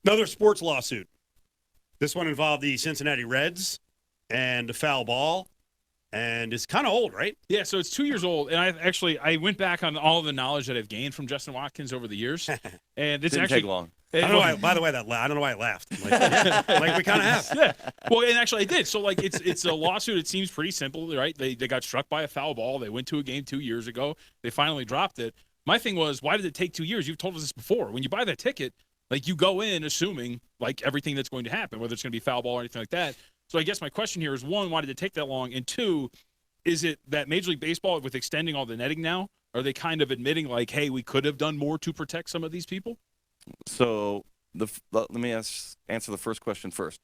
Another sports lawsuit. This one involved the Cincinnati Reds and a foul ball, and it's kind of old, right? Yeah, so it's 2 years old, and I went back on all of the knowledge that I've gained from Justin Watkins over the years, and it's Didn't actually take long. I don't know why. By the way, I don't know why I laughed. Like we kind of have. Yeah. Well, and actually I did. So like it's a lawsuit. It seems pretty simple, right? They got struck by a foul ball. They went to a game 2 years ago. They finally dropped it. My thing was, why did it take 2 years? You've told us this before. When you buy that ticket, like you go in assuming like everything that's going to happen, whether it's going to be foul ball or anything like that. So I guess my question here is, one, why did it take that long? And two, is it that Major League Baseball, with extending all the netting now, are they kind of admitting like, hey, we could have done more to protect some of these people? So let me answer the first question first.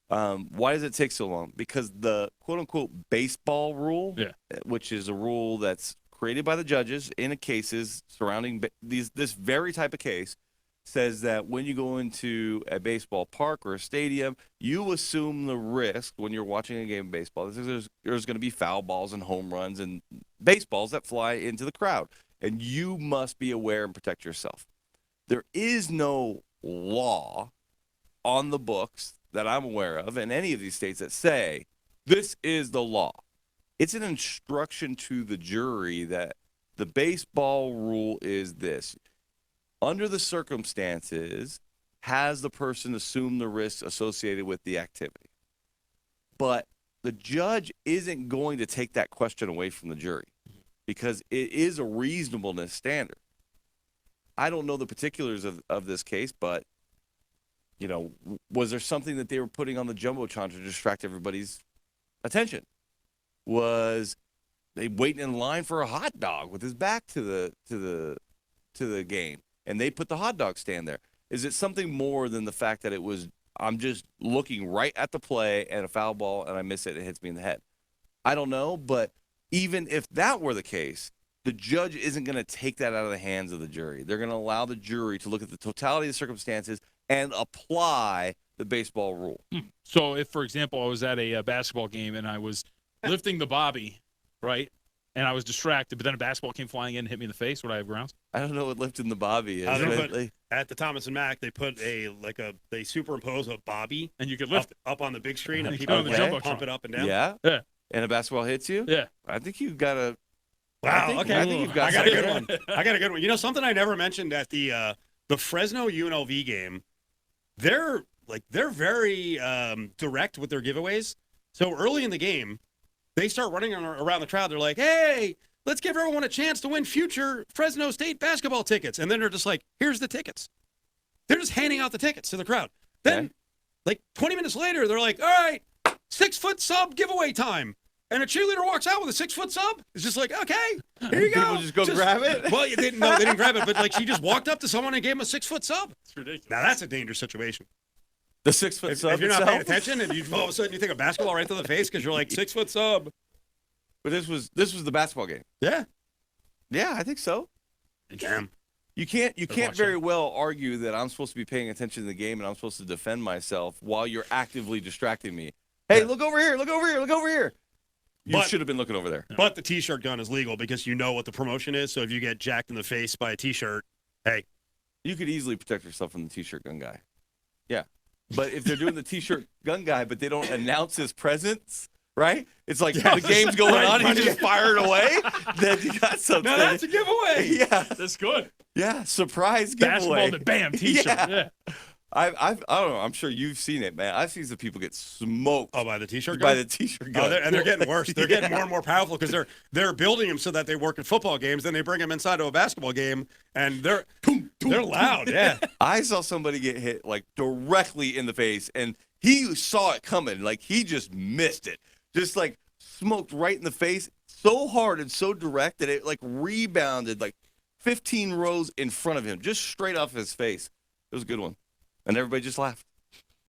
Why does it take so long? Because the quote-unquote baseball rule, which is a rule that's created by the judges in cases surrounding this very type of case, says that when you go into a baseball park or a stadium, you assume the risk when you're watching a game of baseball. There's going to be foul balls and home runs and baseballs that fly into the crowd, and you must be aware and protect yourself. There is no law on the books that I'm aware of in any of these states that say this is the law. It's an instruction to the jury that the baseball rule is this. Under the circumstances, has the person assumed the risks associated with the activity? But the judge isn't going to take that question away from the jury because it is a reasonableness standard. I don't know the particulars of this case, but, was there something that they were putting on the Jumbotron to distract everybody's attention? Was they waiting in line for a hot dog with his back to the game, and they put the hot dog stand there? Is it something more than the fact that I'm just looking right at the play and a foul ball and I miss it and it hits me in the head? I don't know, but even if that were the case, the judge isn't going to take that out of the hands of the jury. They're going to allow the jury to look at the totality of the circumstances and apply the baseball rule. So if, for example, I was at a basketball game and I was lifting the bobby, right, and I was distracted, but then a basketball came flying in and hit me in the face, would I have grounds? I don't know what lifting the bobby is. At the Thomas and Mack, they put they superimpose a bobby and you could lift it up on the big screen and you people put it on the pump it up and down. Yeah? Yeah. And a basketball hits you? Yeah. I think you've got a Wow. I think you've got I got a good one. I got a good one. You know, something I never mentioned at the Fresno UNLV game, they're very direct with their giveaways. So early in the game, they start running around the crowd. They're like, "Hey, let's give everyone a chance to win future Fresno State basketball tickets." And then they're just like, "Here's the tickets." They're just handing out the tickets to the crowd. Then, like 20 minutes later, they're like, "All right, 6-foot sub giveaway time." And a cheerleader walks out with a 6-foot sub. It's just like, okay, here you go. People just go grab it? Well, they didn't grab it, but like she just walked up to someone and gave him a 6-foot sub. It's ridiculous. Now that's a dangerous situation. The 6-foot sub If you're not itself? paying attention and you all of a sudden you think a basketball right to the face because you're like 6-foot sub. But this was the basketball game. Yeah. Yeah, I think so. Damn. You can't very well argue that I'm supposed to be paying attention to the game and I'm supposed to defend myself while you're actively distracting me. Hey, look over here, look over here, look over here. You should have been looking over there. But the T-shirt gun is legal because you know what the promotion is. So if you get jacked in the face by a T-shirt, hey. You could easily protect yourself from the T-shirt gun guy. Yeah. But if they're doing the T-shirt gun guy, but they don't announce his presence, right? It's like the game's going on, he just fired away. Then you got something. No, that's a giveaway. Yeah. That's good. Yeah, surprise giveaway. Basketball, bam, T-shirt. Yeah. I don't know. I'm sure you've seen it, man. I've seen some people get smoked. Oh, by the T-shirt gun? By the T-shirt gun. Oh, they're getting worse. They're getting more and more powerful because they're building them so that they work at football games. Then they bring them inside to a basketball game, and they're loud. Yeah. I saw somebody get hit like directly in the face, and he saw it coming. Like he just missed it. Just like smoked right in the face so hard and so direct that it like rebounded like 15 rows in front of him, just straight off his face. It was a good one. And everybody just laughed.